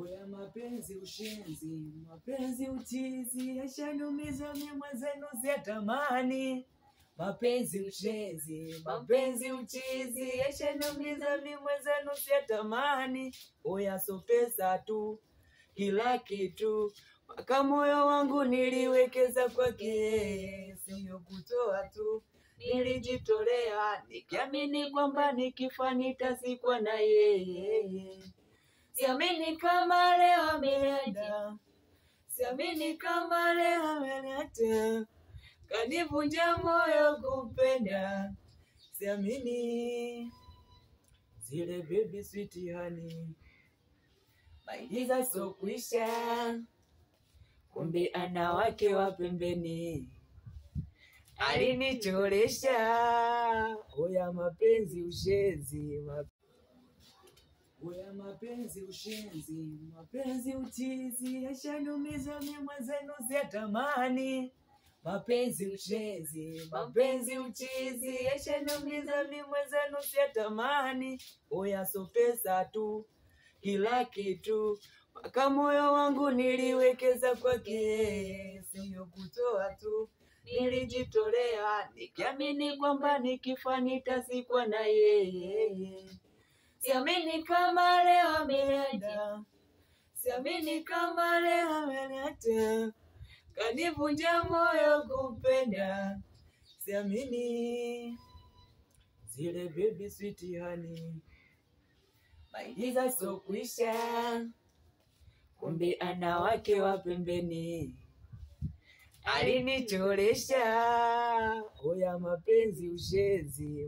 Oya mapenzi ushenzi, mapenzi utizi, yashanumiza mimi mwenzenu siyatamani. Mapenzi ushenzi, mapenzi utizi, yashanumiza mimi mwenzenu siyatamani. Oya so pesa tu, kila kitu, mpaka moyo wangu niliwekeza kwake, sio kutoa tu. Nilijitolea nikiamini kwamba nikifa nitazikwa na yeye. Siamini kama leo ameenda, siamini kama leo ameenda, kanivunja moyo kupenda. Siamini zile baby sweet honey, maigiza so kuisha, kumbe ana wake wa pembeni, alinichoresha. Oya mapenzi ushenzi, oya mapenzi ushenzi, mapenzi utizi, yashanumiza mimi mwenzenu siyatamani. Mapenzi ushenzi, mapenzi utizi, yashanumiza mimi mwenzenu siyatamani. Oya so pesa tu, kila kitu, mpaka moyo wangu niliwekeza kwake, sio kutoa tu. Nilijitolea nikiamini kwamba nikifa nitazikwa na yeye. Siamini kama leo ameenda, siamini kama leo ameenda, kanivunja moyo kupenda. Siamini zile baby sweet honey, maigiza so kuisha, kumbe ana wake wa pembeni, alinichoresha. Oya mapenzi ushenzi,